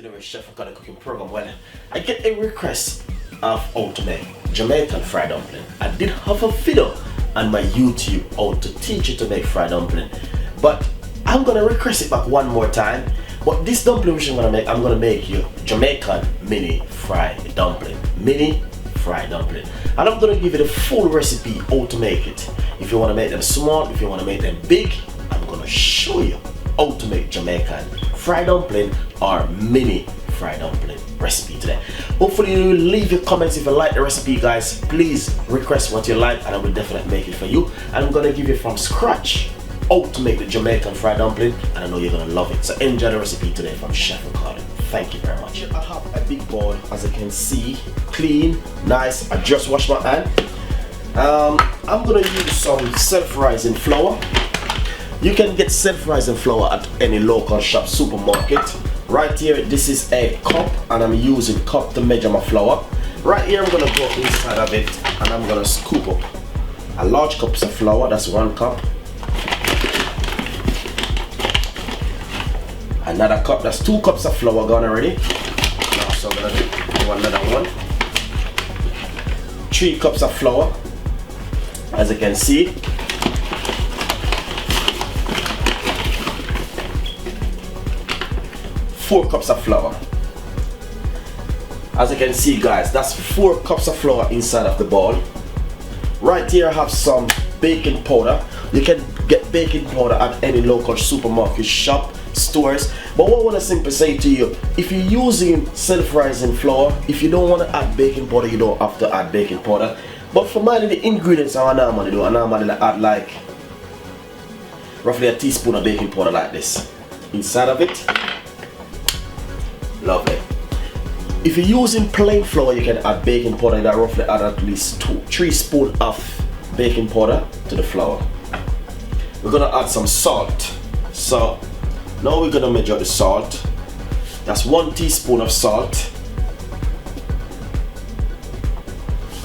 to the Chef Ricardo cooking program. Well, I get a request of how to make Jamaican fried dumpling. I did have a video on my YouTube how to teach you to make fried dumpling, but I'm gonna request it back one more time. But this dumpling which I'm gonna make you Jamaican mini fried dumpling. Mini fried dumpling. And I'm gonna give you the full recipe how to make it. If you wanna make them small, if you wanna make them big, I'm gonna show you how to make Jamaican fried dumpling or mini fried dumpling recipe today. Hopefully you will leave your comments if you like the recipe, guys. Please request what you like and I will definitely make it for you. And I'm gonna give you from scratch how to make the Jamaican fried dumpling, and I know you're gonna love it. So enjoy the recipe today from Chef Ricardo. Thank you very much. Here I have a big bowl, as you can see, clean, nice. I just washed my hand. I'm gonna use some self-rising flour. You can get self-rising flour at any local shop, supermarket. Right here, this is a cup, and I'm using cup to measure my flour. Right here, I'm gonna go inside of it, and I'm gonna scoop up a large cup of flour. That's 1 cup. Another cup, that's 2 cups of flour gone already. Now, so I'm gonna do another one. 3 cups of flour, as you can see. 4 cups of flour. As you can see, guys, that's 4 cups of flour inside of the bowl. Right here I have some baking powder. You can get baking powder at any local supermarket, shop, stores. But what I want to simply say to you, if you're using self-rising flour, if you don't want to add baking powder, you don't have to add baking powder. But for mine, the ingredients I normally do, I normally add like roughly a teaspoon of baking powder like this inside of it. Lovely. If you're using plain flour, you can add baking powder. You roughly add at least 3 spoons of baking powder to the flour. We're gonna add some salt. So now we're gonna measure the salt. That's 1 teaspoon of salt.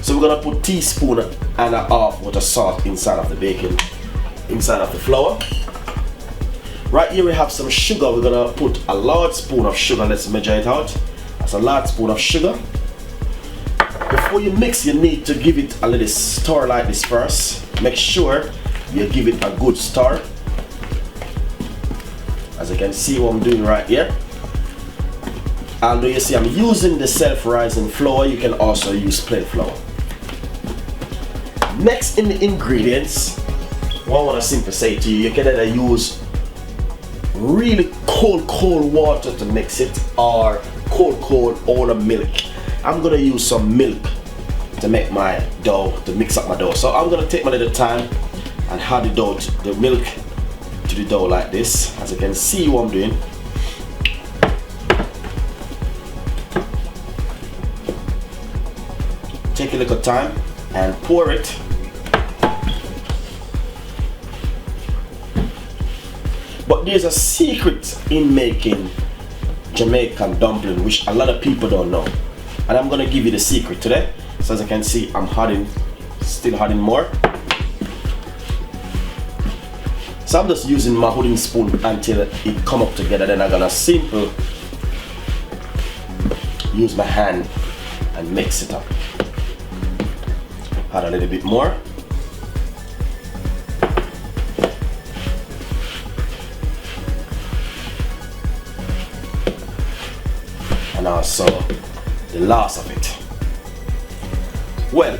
So we're gonna put teaspoon and a half worth of salt inside of the baking, inside of the flour. Right here we have some sugar. We're gonna put a large spoon of sugar. Let's measure it out. That's a large spoon of sugar. Before you mix, you need to give it a little stir like this first. Make sure you give it a good stir. As you can see what I'm doing right here. Although you see I'm using the self-rising flour, you can also use plain flour. Next in the ingredients, what I want to simply say to you, you can either use really cold water to mix it or cold all the milk. I'm gonna use some milk to make my dough, to mix up my dough. So I'm gonna take my little time and add the milk to the dough like this. As you can see what I'm doing. Take a little time and pour it. But there's a secret in making Jamaican dumpling which a lot of people don't know, and I'm gonna give you the secret today. So as you can see, I'm still adding more. So I'm just using my wooden spoon until it come up together. Then I'm gonna simply use my hand and mix it up. Add a little bit more. And also the last of it. Well,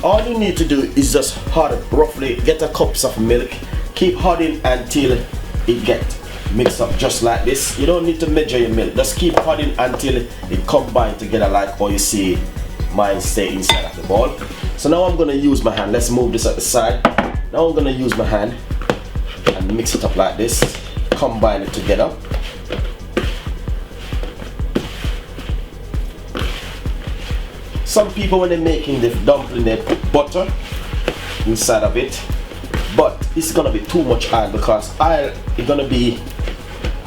all you need to do is just add roughly, get a cups of milk, keep adding until it get mixed up just like this. You don't need to measure your milk, just keep adding until it combine together like how you see mine stay inside of the bowl. So now I'm gonna use my hand. Let's move this at the side. Now I'm gonna use my hand and mix it up like this, combine it together. Some people, when they're making the dumpling, they put butter inside of it, but it's gonna be too much oil because oil is gonna be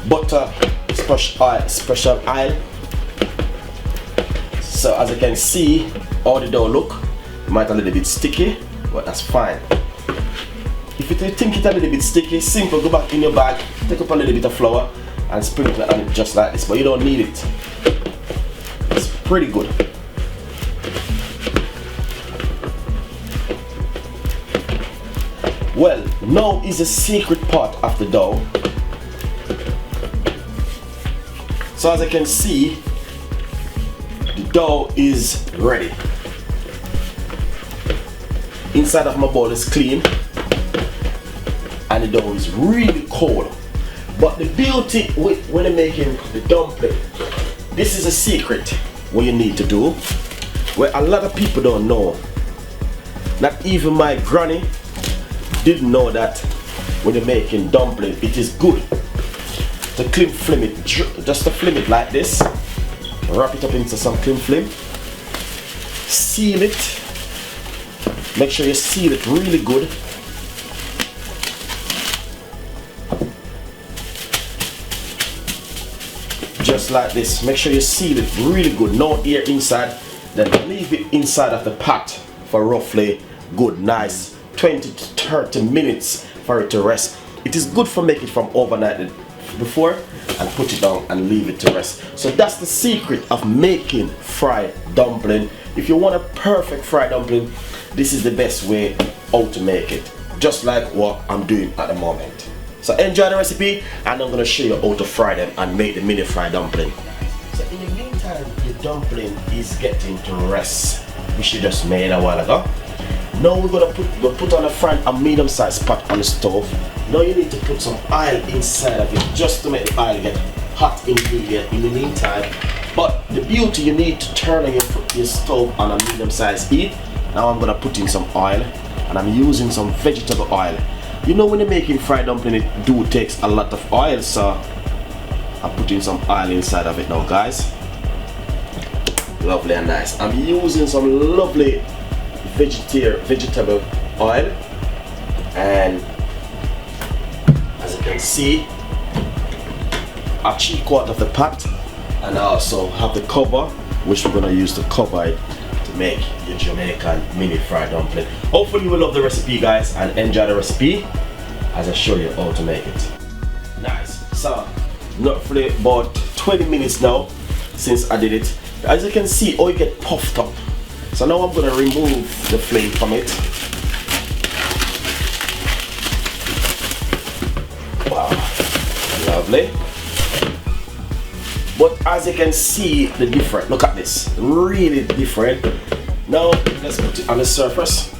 butter, special oil. So as you can see, all the dough look, it might a little bit sticky, but that's fine. If you think it's a little bit sticky, simple, go back in your bag, take up a little bit of flour, and sprinkle it on it just like this, but you don't need it. It's pretty good. Well, now is the secret part of the dough. So as I can see, the dough is ready. Inside of my bowl is clean and the dough is really cold. But the beauty with when I'm making the dumpling, this is a secret what you need to do, where a lot of people don't know. Not even my granny didn't know that when you're making dumpling, it is good to cling film it, just to film it like this, wrap it up into some cling film, seal it, make sure you seal it really good. Just like this, make sure you seal it really good, no air inside, then leave it inside of the pot for roughly good nice 20 to 30 minutes for it to rest. It is good for making from overnight before and put it down and leave it to rest. So that's the secret of making fried dumpling. If you want a perfect fried dumpling, this is the best way how to make it, just like what I'm doing at the moment. So enjoy the recipe and I'm going to show you how to fry them and make the mini fried dumpling. So in the meantime, the dumpling is getting to rest, which you just made a while ago. Now we're going to put on a medium-sized pot on the stove. Now you need to put some oil inside of it just to make the oil get hot in the meantime. But the beauty, you need to turn on your stove on a medium-sized heat. Now I'm going to put in some oil and I'm using some vegetable oil. You know when you're making fried dumpling, it takes a lot of oil, so I'm putting some oil inside of it now, guys. Lovely and nice. I'm using some lovely vegetable oil, and as you can see, a 3/4 of the pot, and I also have the cover, which we're gonna use to cover it to make your Jamaican mini fried dumpling. Hopefully you will love the recipe, guys, and enjoy the recipe as I show you how to make it. Nice. So roughly about 20 minutes now since I did it. As you can see, oh, it get puffed up. So now I'm going to remove the flame from it. Wow, lovely. But as you can see, the different, look at this, really different. Now let's put it on the surface.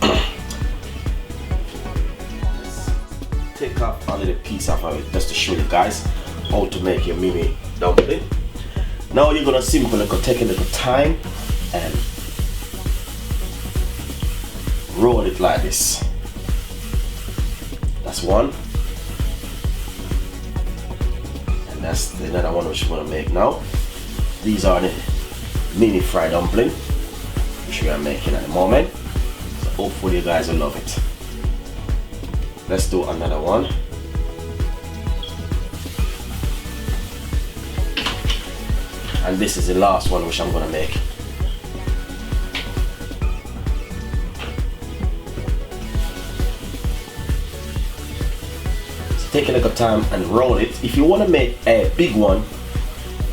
Take off a little piece of it just to show you guys how to make your mini dumpling. Now you're gonna see, we're gonna take a little time and roll it like this. That's one. And that's the another one which we're gonna make now. These are the mini fried dumpling which we are making at the moment. So hopefully you guys will love it. Let's do another one. And this is the last one which I'm gonna make. So take a little time and roll it. If you want to make a big one,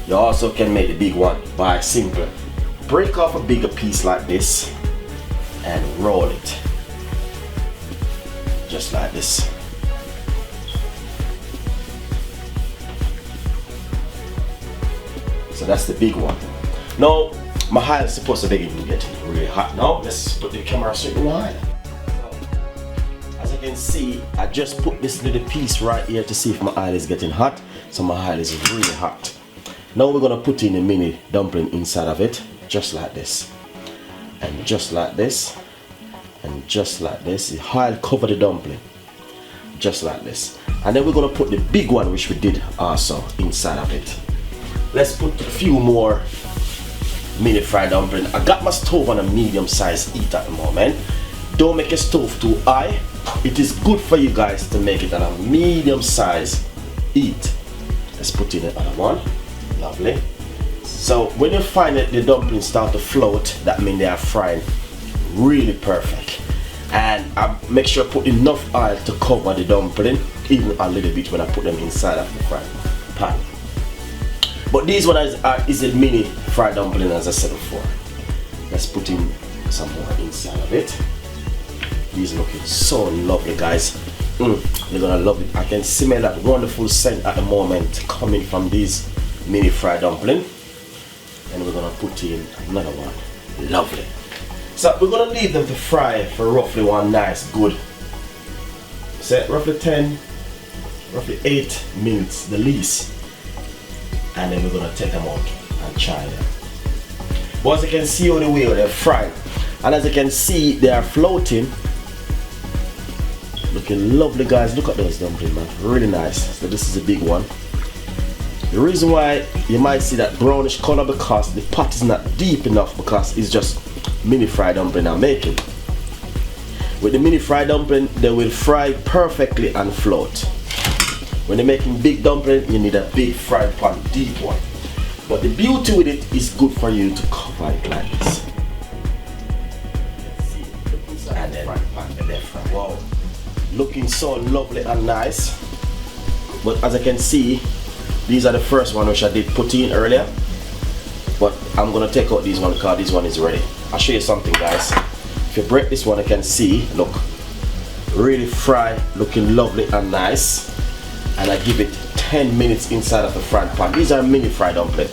you also can make the big one by simply break off a bigger piece like this and roll it just like this. So that's the big one. Now my oil is supposed to be getting really hot now. Let's put the camera straight in the oil. As you can see, I just put this little piece right here to see if my oil is getting hot. So my oil is really hot. Now we're gonna put in a mini dumpling inside of it, just like this, and just like this, and just like this. The oil cover the dumpling, just like this. And then we're gonna put the big one which we did also inside of it. Let's put a few more mini fried dumpling. I got my stove on a medium size heat at the moment. Don't make your stove too high. It is good for you guys to make it on a medium size heat. Let's put in another one. Lovely. So when you find that the dumplings start to float, that means they are fried really perfect. And I make sure I put enough oil to cover the dumpling, even a little bit when I put them inside of the frying pan. But these one is a mini fried dumpling, as I said before. Let's put in some more inside of it. These looking so lovely, guys. You're gonna love it. I can smell that wonderful scent at the moment coming from these mini fried dumpling. And we're gonna put in another one. Lovely. So we're gonna leave them to fry for roughly one nice good, say roughly 8 minutes the least. And then we're gonna take them out and try them. But as you can see all the way they're fried, and as you can see they are floating, looking lovely, guys. Look at those dumplings, man, really nice. So this is a big one. The reason why you might see that brownish color, because the pot is not deep enough, because it's just mini fried dumpling I'm making. With the mini fried dumpling, they will fry perfectly and float. When you're making big dumpling, you need a big fried pan, deep one. But the beauty with it is good for you to cover it like this. And then they're fried. Wow, looking so lovely and nice. But as I can see, these are the first one which I did put in earlier. But I'm gonna take out this one because this one is ready. I'll show you something, guys. If you break this one, you can see, look, really fried, looking lovely and nice. And I give it 10 minutes inside of the frying pan. These are mini fried dumplings,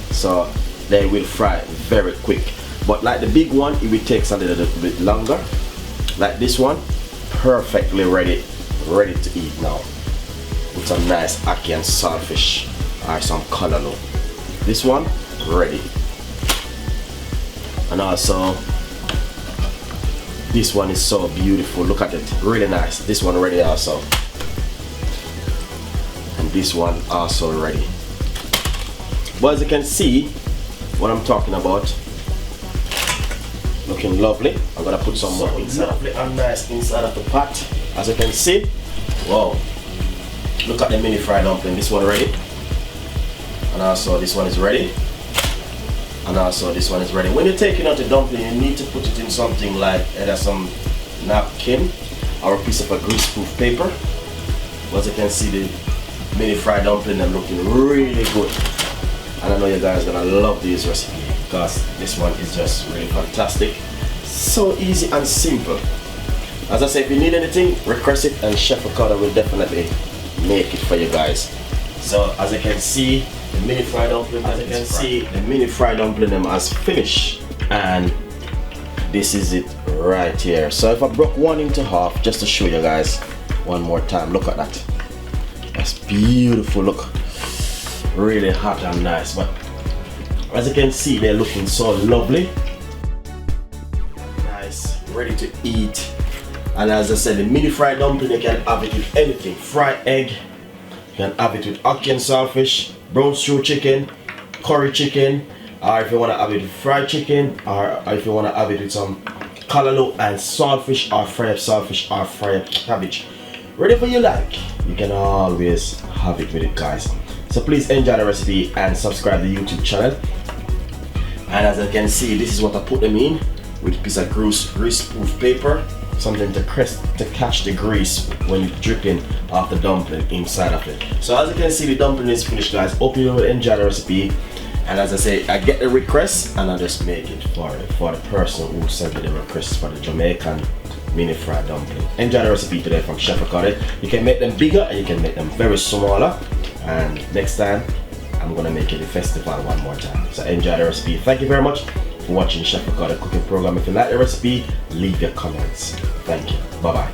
so they will fry very quick. But like the big one, it will take a little bit longer. Like this one, perfectly ready to eat now. With some nice ackee and saltfish or some callaloo. This one, ready. And also, this one is so beautiful. Look at it, really nice. This one ready also. This one also ready. But as you can see what I'm talking about, looking lovely. I'm gonna put some more inside. Lovely and nice inside of the pot. As you can see, wow, look at the mini fried dumpling. This one ready, and also this one is ready, and also this one is ready. When you're taking out the dumpling, you need to put it in something like either some napkin or a piece of a greaseproof paper. As you can see, the mini fried dumpling, them looking really good, and I know you guys are gonna love this recipe because this one is just really fantastic. So easy and simple. As I say, if you need anything, request it and Chef Ricardo will definitely make it for you guys. So as you can see, the mini fried dumpling, them has finished, and this is it right here. So if I broke one into half just to show you guys one more time, look at that. That's beautiful, look, really hot and nice. But as you can see, they're looking so lovely, nice, ready to eat. And as I said, the mini fried dumpling, you can have it with anything. Fried egg, you can have it with ackee and saltfish, brown stew chicken, curry chicken, or if you want to have it with fried chicken, or if you want to have it with some callaloo and saltfish, or fried saltfish, or fried cabbage. Whatever you like, you can always have it with it, guys. So please enjoy the recipe and subscribe to the YouTube channel. And as you can see, this is what I put them in, with a piece of greaseproof paper, something to catch the grease when you're dripping off the dumpling inside of it. So as you can see, the dumpling is finished, guys. Hope you will enjoy the recipe. And as I say, I get the request and I just make it for the person who sent me the request for the Jamaican mini fried dumpling. Enjoy the recipe today from Chef Ricardo. You can make them bigger and you can make them very smaller. And next time, I'm gonna make it a festival one more time. So enjoy the recipe. Thank you very much for watching Chef Ricardo cooking program. If you like the recipe, leave your comments. Thank you. Bye bye.